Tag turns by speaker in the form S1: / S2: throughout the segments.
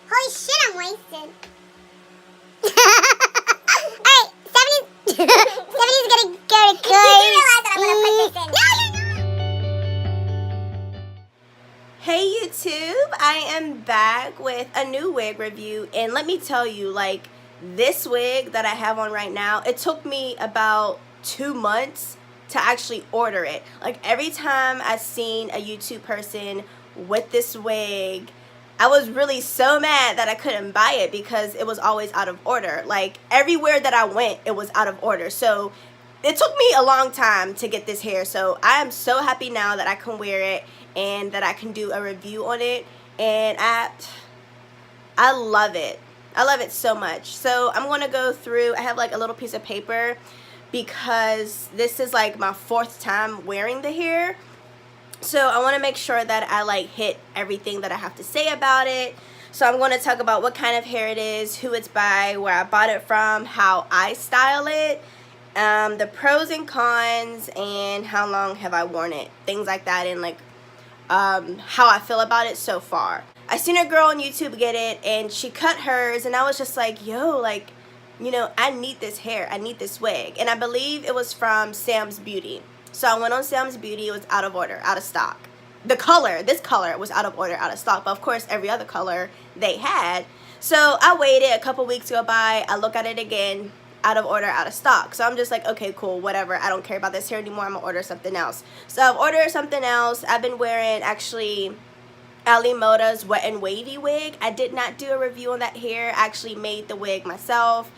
S1: Holy shit, I'm wasted. Alright, Stephanie's gonna go to good. You do realize that I'm gonna put this in.
S2: Hey YouTube, I am back with a new wig review, and let me tell you, like, this wig that I have on right now, it took me about 2 months to actually order it. Like, every time I seen a YouTube person with this wig, I was really so mad that I couldn't buy it because it was always out of order. Like, everywhere that I went, it was out of order. So it took me a long time to get this hair. So I am so happy now that I can wear it and that I can do a review on it. And I love it. I love it so much. So I'm going to go through, I have like a little piece of paper because this is like my 4th time wearing the hair. So I want to make sure that I like hit everything that I have to say about it. So I'm going to talk about what kind of hair it is, who it's by, where I bought it from, how I style it, the pros and cons, and how long have I worn it, things like that, and like how I feel about it so far. I seen a girl on YouTube get it, and she cut hers, and I was just like, yo, like, you know, I need this hair, I need this wig. And I believe it was from Sam's Beauty. So I went on Sam's Beauty, it was out of order, out of stock. The color, this color was out of order, out of stock, but of course every other color they had. So I waited, a couple weeks go by, I look at it again, out of order, out of stock. So I'm just like, okay, cool, whatever, I don't care about this hair anymore, I'm gonna order something else. So I've ordered something else. I've been wearing actually Ali Moda's Wet and Wavy wig. I did not do a review on that hair. I actually made the wig myself.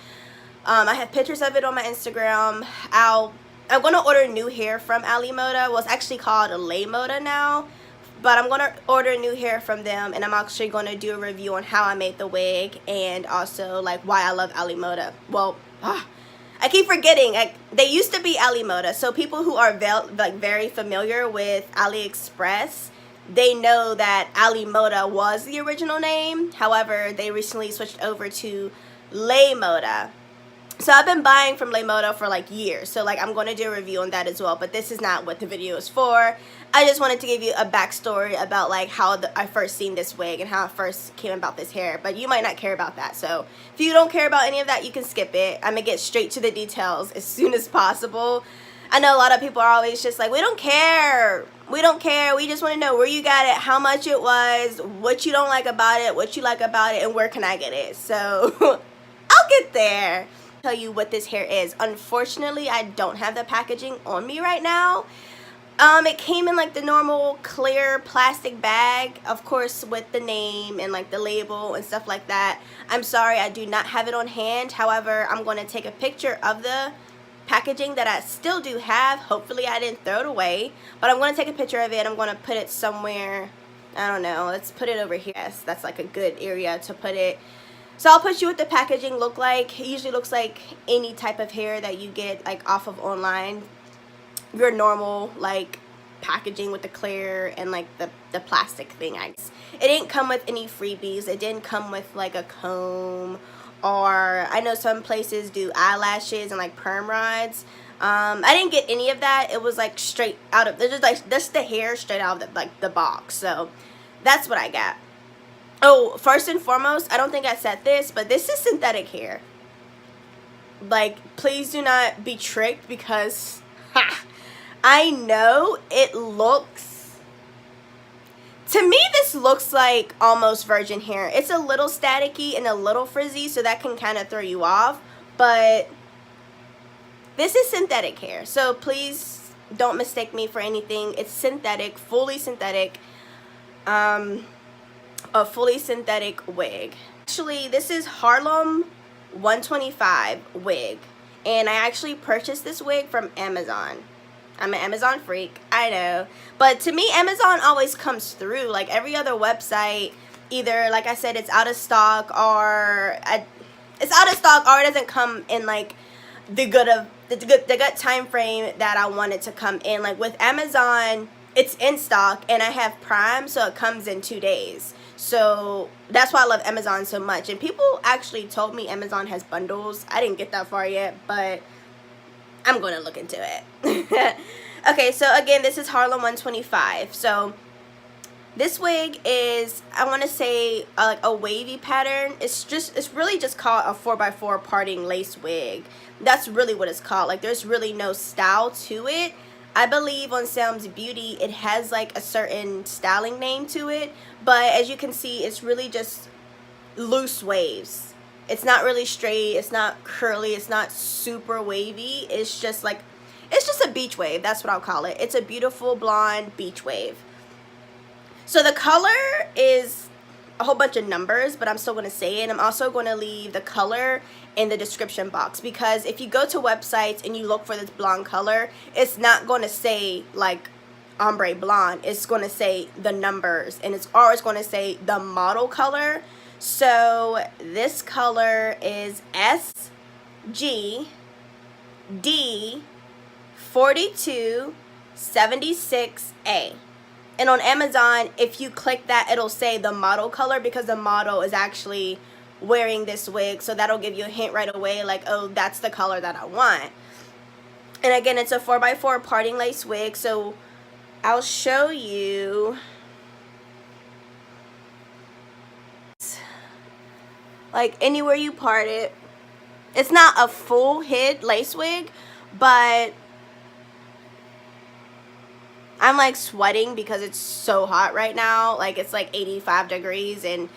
S2: I have pictures of it on my Instagram. I'm going to order new hair from Ali Moda. Well, it's actually called Lay Moda now. But I'm going to order new hair from them. And I'm actually going to do a review on how I made the wig. And also, like, why I love Ali Moda. Well, I keep forgetting. They used to be Ali Moda. So people who are very familiar with AliExpress, they know that Ali Moda was the original name. However, they recently switched over to Lay Moda. So I've been buying from Lay Moda for like years. So like I'm going to do a review on that as well. But this is not what the video is for. I just wanted to give you a backstory about like how I first seen this wig and how I first came about this hair. But you might not care about that. So if you don't care about any of that, you can skip it. I'm going to get straight to the details as soon as possible. I know a lot of people are always just like, we don't care. We don't care. We just want to know where you got it, how much it was, what you don't like about it, what you like about it, and where can I get it. So I'll get there. Tell you what this hair is. Unfortunately, I don't have the packaging on me right now. It came in like the normal clear plastic bag, of course, with the name and like the label and stuff like that. I'm sorry, I do not have it on hand. However, I'm going to take a picture of the packaging that I still do have. Hopefully I didn't throw it away, but I'm going to take a picture of it. I'm going to put it somewhere, I don't know, let's put it over here. Yes, that's like a good area to put it. So I'll put you what the packaging look like. It usually looks like any type of hair that you get like off of online, your normal like packaging with the clear and like the plastic thing, I guess. It didn't come with any freebies. It didn't come with like a comb, or I know some places do eyelashes and like perm rods. I didn't get any of that. It was like straight out of, there's just like this the hair straight out of the box. So that's what I got. Oh, first and foremost, I don't think I said this, but this is synthetic hair. Like, please do not be tricked because I know it looks, to me this looks like almost virgin hair. It's a little staticky and a little frizzy, so that can kind of throw you off, but this is synthetic hair. So please don't mistake me for anything. It's synthetic, fully synthetic. A fully synthetic wig. Actually, this is Harlem 125 wig, and I actually purchased this wig from Amazon. I'm an Amazon freak, I know, but to me Amazon always comes through. Like every other website, either like I said, it's out of stock, or it doesn't come in like the good time frame that I want it to come in. Like with Amazon, it's in stock, and I have Prime, so it comes in 2 days. So that's why I love Amazon so much. And people actually told me Amazon has bundles. I didn't get that far yet, but I'm going to look into it. Okay, so again, this is Harlem 125. So this wig is, I want to say, like a wavy pattern. It's really just called a 4x4 parting lace wig. That's really what it's called. Like, there's really no style to it. I believe on Sam's Beauty it has like a certain styling name to it, but as you can see, it's really just loose waves. It's not really straight, it's not curly, it's not super wavy. It's just like, it's just a beach wave. That's what I'll call it. It's a beautiful blonde beach wave. So the color is a whole bunch of numbers, but I'm still going to say it. I'm also going to leave the color in the description box, because if you go to websites and you look for this blonde color, it's not going to say like ombre blonde. It's going to say the numbers, and it's always going to say the model color. So this color is SGD4276A. And on Amazon, if you click that, it'll say the model color, because the model is actually wearing this wig. So that'll give you a hint right away, like, oh, that's the color that I want. And again, it's a 4x4 parting lace wig. So I'll show you. Like, anywhere you part it. It's not a full head lace wig, but I'm like sweating because it's so hot right now. Like, it's like 85 degrees and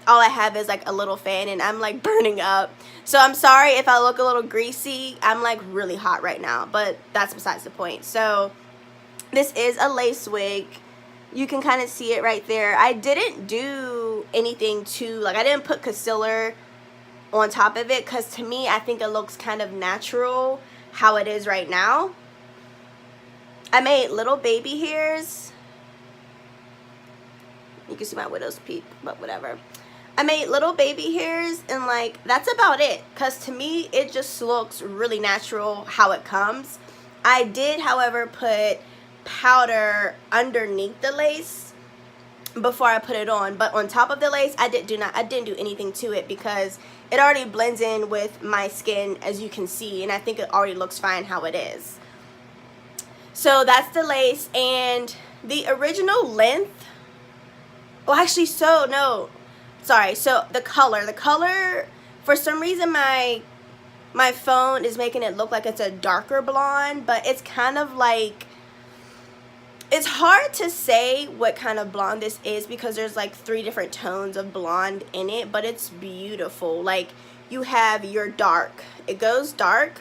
S2: all I have is like a little fan and I'm like burning up. So I'm sorry if I look a little greasy. I'm like really hot right now, but that's besides the point. So this is a lace wig. You can kind of see it right there. I didn't do anything to, like, I didn't put concealer on top of it, because to me, I think it looks kind of natural how it is right now. I made little baby hairs. You can see my widow's peak, but whatever. I made little baby hairs, and like, that's about it, because to me, it just looks really natural how it comes. I did, however, put powder underneath the lace before I put it on, but on top of the lace, I didn't do anything to it, because it already blends in with my skin, as you can see, and I think it already looks fine how it is. So that's the lace, and the original length, well, actually, so no, sorry, so the color, for some reason my phone is making it look like it's a darker blonde, but it's kind of like, it's hard to say what kind of blonde this is, because there's like 3 different tones of blonde in it, but it's beautiful. Like, you have your dark, it goes dark,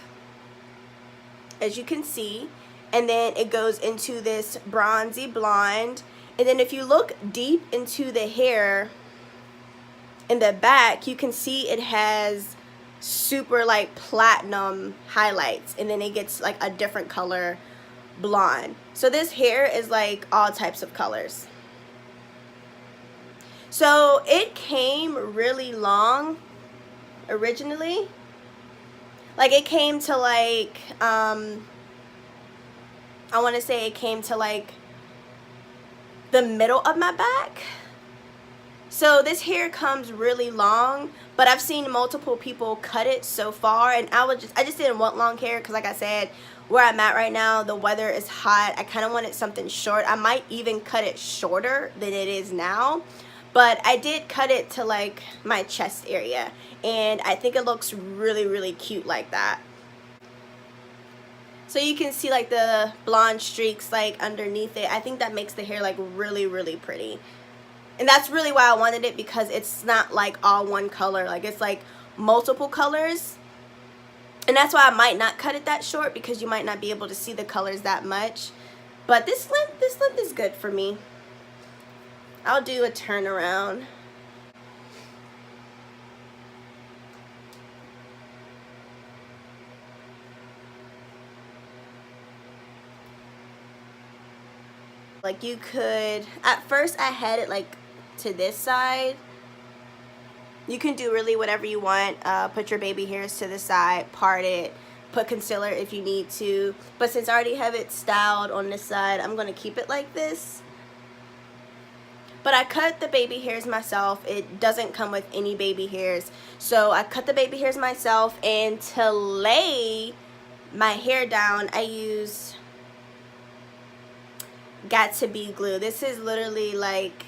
S2: as you can see, and then it goes into this bronzy blonde, and then if you look deep into the hair in the back, you can see it has super like platinum highlights, and then it gets like a different color blonde. So this hair is like all types of colors. So it came really long originally. Like, it came to like I want to say it came to like the middle of my back. So this hair comes really long, but I've seen multiple people cut it so far, and I just didn't want long hair, because like I said, where I'm at right now, the weather is hot. I kind of wanted something short. I might even cut it shorter than it is now, but I did cut it to like my chest area, and I think it looks really, really cute like that. So you can see like the blonde streaks like underneath it. I think that makes the hair like really, really pretty. And that's really why I wanted it, because it's not like all one color. Like, it's like multiple colors. And that's why I might not cut it that short, because you might not be able to see the colors that much. But this length is good for me. I'll do a turnaround. Like, you could, at first I had it like to this side. You can do really whatever you want. Put your baby hairs to the side, part it, put concealer if you need to. But since I already have it styled on this side, I'm going to keep it like this. But I cut the baby hairs myself. It doesn't come with any baby hairs. So I cut the baby hairs myself, and to lay my hair down, I use got to be glue. This is literally like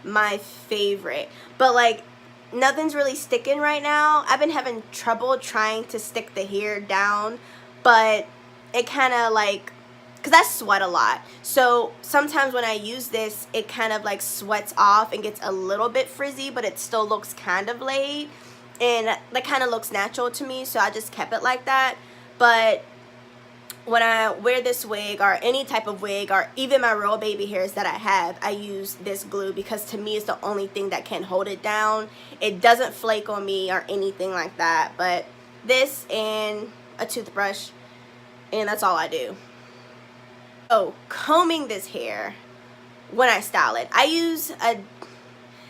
S2: my favorite, but like nothing's really sticking right now. I've been having trouble trying to stick the hair down, but it kind of like, because I sweat a lot, so sometimes when I use this it kind of like sweats off and gets a little bit frizzy, but it still looks kind of laid, and that kind of looks natural to me, so I just kept it like that. But when I wear this wig or any type of wig or even my real baby hairs that I have, I use this glue because to me it's the only thing that can hold it down. It doesn't flake on me or anything like that, but this and a toothbrush, and that's all I do. Oh, combing this hair when I style it, I use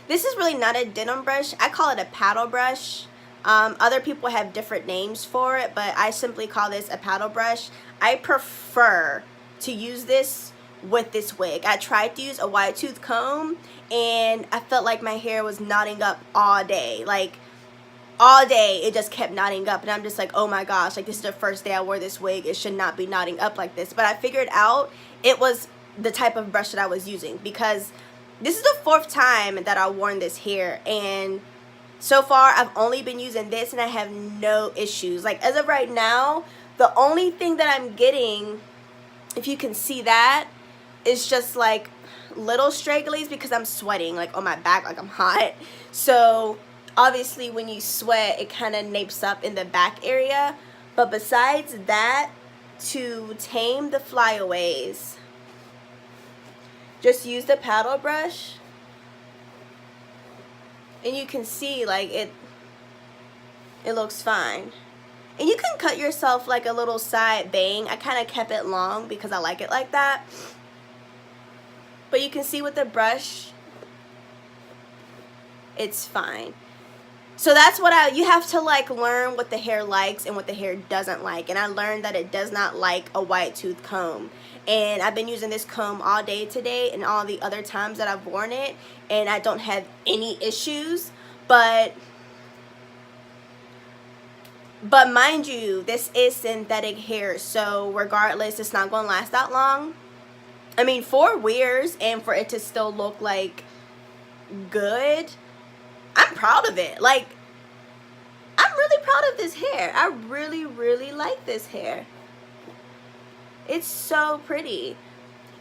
S2: this is really not a denim brush, I call it a paddle brush. Other people have different names for it, but I simply call this a paddle brush. I prefer to use this with this wig. I tried to use a wide tooth comb and I felt like my hair was knotting up all day. Like all day it just kept knotting up, and I'm just like, oh my gosh, like this is the first day I wore this wig, it should not be knotting up like this. But I figured out it was the type of brush that I was using, because this is the 4th time that I've worn this hair, and so far I've only been using this and I have no issues. Like as of right now, the only thing that I'm getting, if you can see that, is just like little stragglies because I'm sweating like on my back, like I'm hot. So obviously when you sweat it kind of napes up in the back area. But besides that, to tame the flyaways, just use the paddle brush. And you can see like it looks fine. And you can cut yourself like a little side bang. I kind of kept it long because I like it like that. But you can see with the brush, it's fine. So that's what you have to like learn what the hair likes and what the hair doesn't like. And I learned that it does not like a wide tooth comb. And I've been using this comb all day today and all the other times that I've worn it, and I don't have any issues. But mind you, this is synthetic hair, so regardless, it's not going to last that long. I mean, 4 wears and for it to still look like good, I'm proud of it. Like, I'm really proud of this hair. I really, really like this hair. It's so pretty.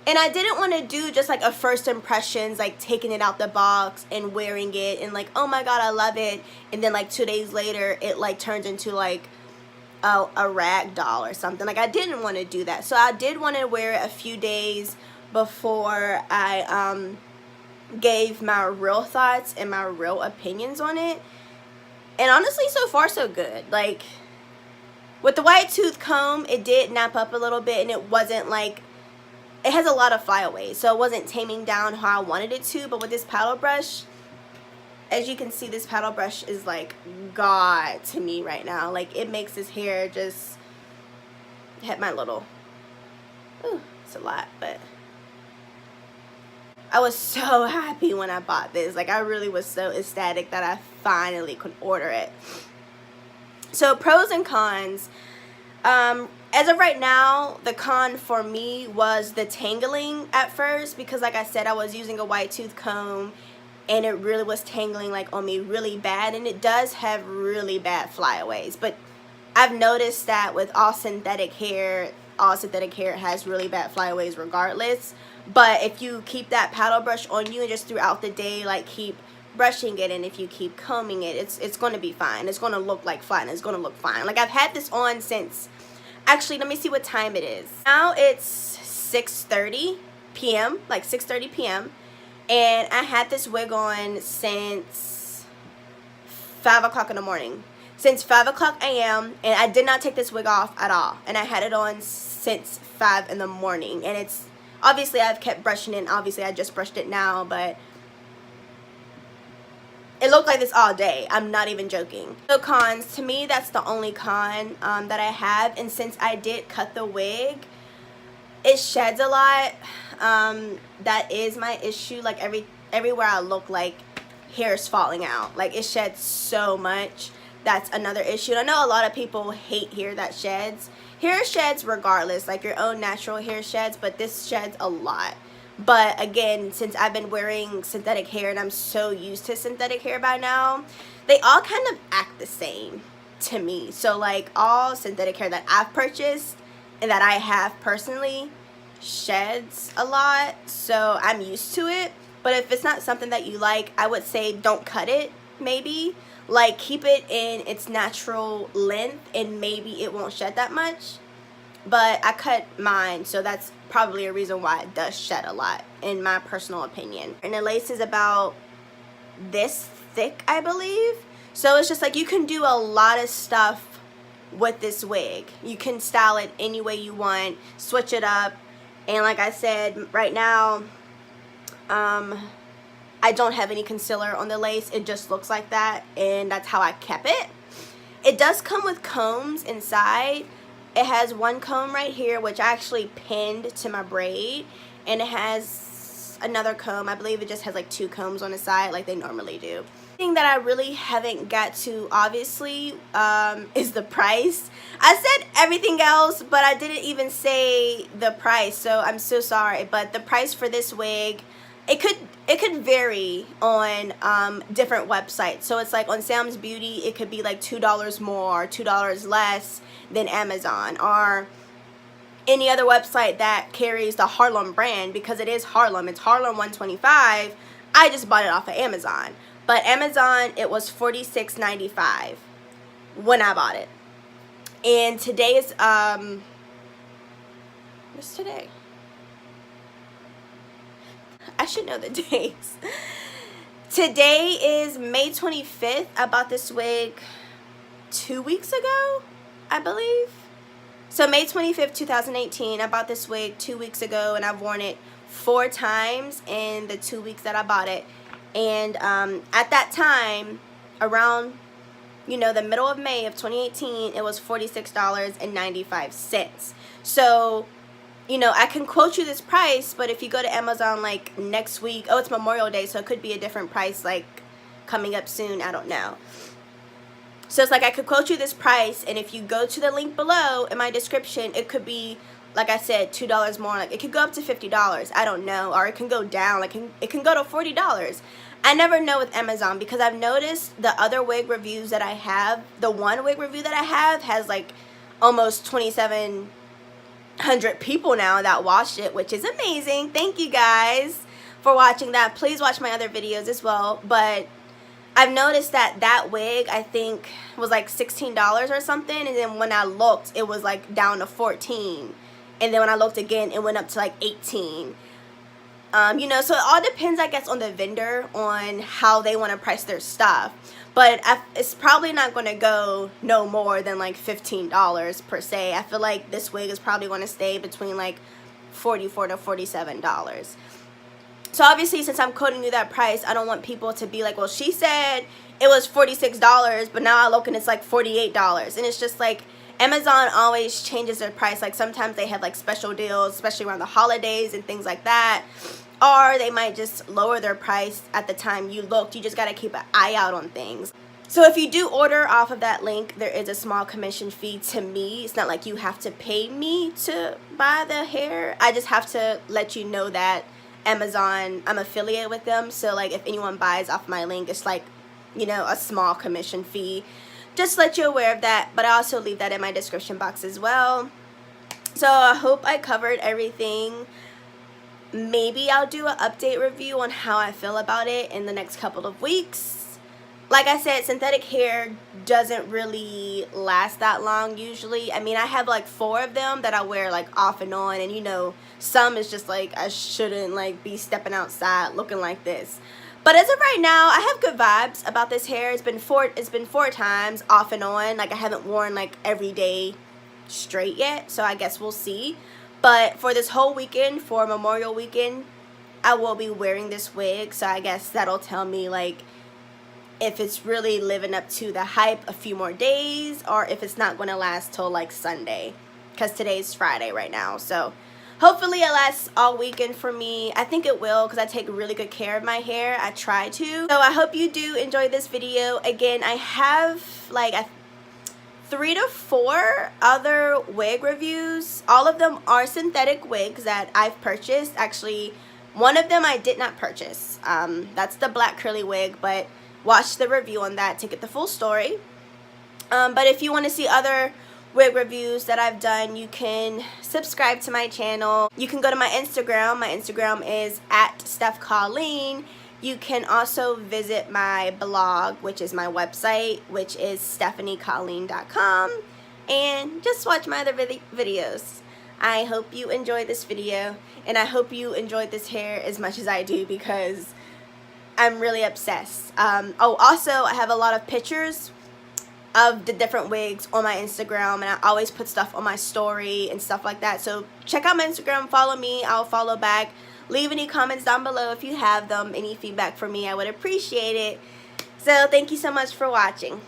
S2: And I didn't want to do just like a first impressions, like taking it out the box and wearing it and like, oh my god, I love it, and then like 2 days later it like turns into like a rag doll or something. Like I didn't want to do that. So I did want to wear it a few days before I gave my real thoughts and my real opinions on it. And honestly, so far so good. Like with the wide tooth comb, it did nap up a little bit, and it wasn't like, it has a lot of flyaways, so it wasn't taming down how I wanted it to. But with this paddle brush, as you can see, this paddle brush is like God to me right now. Like it makes this hair just hit my little, ooh, it's a lot, but I was so happy when I bought this. Like I really was so ecstatic that I finally could order it. So pros and cons. As of right now, the con for me was the tangling at first, because like I said, I was using a wide tooth comb and it really was tangling like on me really bad, and it does have really bad flyaways. But I've noticed that with all synthetic hair has really bad flyaways regardless. But if you keep that paddle brush on you and just throughout the day like keep brushing it, and if you keep combing it, it's going to be fine. It's going to look like fine. It's going to look fine. Like I've had this on since, actually, let me see what time it is. Now it's 6:30 p.m., like 6:30 p.m. And I had this wig on since 5 o'clock in the morning. Since 5 o'clock a.m. and I did not take this wig off at all. And I had it on since 5 in the morning. And it's, obviously I've kept brushing it, and obviously I just brushed it now, but it looked like this all day. I'm not even joking. So cons, to me that's the only con that I have. And since I did cut the wig, it sheds a lot. That is my issue. Like everywhere I look, like hair is falling out. Like it sheds so much that's another issue. And I know a lot of people hate hair that sheds. Hair sheds regardless, like your own natural hair sheds, but this sheds a lot. But again, since I've been wearing synthetic hair and I'm so used to synthetic hair by now, they all kind of act the same to me. So like all synthetic hair that I've purchased and that I have personally sheds a lot, so I'm used to it. But if it's not something that you like, I would say don't cut it. Maybe like keep it in its natural length and maybe it won't shed that much. But I cut mine, so that's probably a reason why it does shed a lot, in my personal opinion. And the lace is about this thick, I believe. So it's just like you can do a lot of stuff with this wig. You can style it any way you want, switch it up. And like I said, right now, I don't have any concealer on the lace. It just looks like that, and that's how I kept it. It does come with combs inside. It has one comb right here, which I actually pinned to my braid, and it has another comb. I believe it just has like 2 combs on the side like they normally do. The thing that I really haven't got to, obviously, is the price. I said everything else, but I didn't even say the price, so I'm so sorry. But the price for this wig, it could vary on different websites. So it's like on Sam's Beauty, it could be like $2 more, $2 less than Amazon, or any other website that carries the Harlem brand, because it is Harlem. It's Harlem 125. I just bought it off of Amazon. But Amazon, it was $46.95 when I bought it. And today is, what's today? I should know the dates. Today is May 25th. I bought this wig 2 weeks ago, I believe. So May 25th, 2018, I bought this wig 2 weeks ago, and I've worn it 4 times in the 2 weeks that I bought it. And at that time, around, you know, the middle of May of 2018, it was $46.95. So, you know, I can quote you this price, but if you go to Amazon like next week, oh, it's Memorial Day, so it could be a different price like coming up soon, I don't know. So it's like I could quote you this price, and if you go to the link below in my description, it could be, like I said, $2 more. Like it could go up to $50, I don't know, or it can go down, like it can go to $40. I never know with Amazon, because I've noticed the other wig reviews that I have, the one wig review that I have has like almost 2,700 people now that watched it, which is amazing. Thank you guys for watching that. Please watch my other videos as well. But I've noticed that that wig, I think, was like $16 or something, and then when I looked, it was like down to $14, and then when I looked again, it went up to like $18. You know, so it all depends, I guess, on the vendor, on how they want to price their stuff. But it's probably not going to go no more than like $15 per se. I feel like this wig is probably going to stay between like $44 to $47. So obviously, since I'm quoting you that price, I don't want people to be like, well, she said it was $46, but now I look and it's like $48. And it's just like, Amazon always changes their price. Like sometimes they have like special deals, especially around the holidays and things like that. Or they might just lower their price at the time you looked. You just got to keep an eye out on things. So if you do order off of that link, there is a small commission fee to me. It's not like you have to pay me to buy the hair. I just have to let you know that Amazon, I'm affiliated with them. So like if anyone buys off my link, it's like, you know, a small commission fee. Just let you aware of that, but I also leave that in my description box as well. So I hope I covered everything. Maybe I'll do an update review on how I feel about it in the next couple of weeks. Like I said, synthetic hair doesn't really last that long usually. I mean, I have like 4 of them that I wear like off and on, and you know, some is just like I shouldn't like be stepping outside looking like this. But as of right now, I have good vibes about this hair. It's been 4 times off and on. Like I haven't worn like every day straight yet, so I guess we'll see. But for this whole weekend, for Memorial Weekend, I will be wearing this wig, so I guess that'll tell me like if it's really living up to the hype a few more days, or if it's not going to last till like Sunday, because today's Friday right now. So hopefully it lasts all weekend for me. I think it will because I take really good care of my hair. I try to. So I hope you do enjoy this video. Again, I have like 3 to 4 other wig reviews. All of them are synthetic wigs that I've purchased. Actually, one of them I did not purchase. That's the black curly wig, but watch the review on that to get the full story. But if you want to see other wig reviews that I've done, you can subscribe to my channel. You can go to my Instagram. My Instagram is @StephColleen. You can also visit my blog, which is my website, which is StephanieColleen.com, and just watch my other videos. I hope you enjoyed this video, and I hope you enjoyed this hair as much as I do because I'm really obsessed. Oh, also, I have a lot of pictures of the different wigs on my Instagram, and I always put stuff on my story and stuff like that. So check out my Instagram, follow me, I'll follow back. Leave any comments down below if you have them, any feedback for me, I would appreciate it. So thank you so much for watching.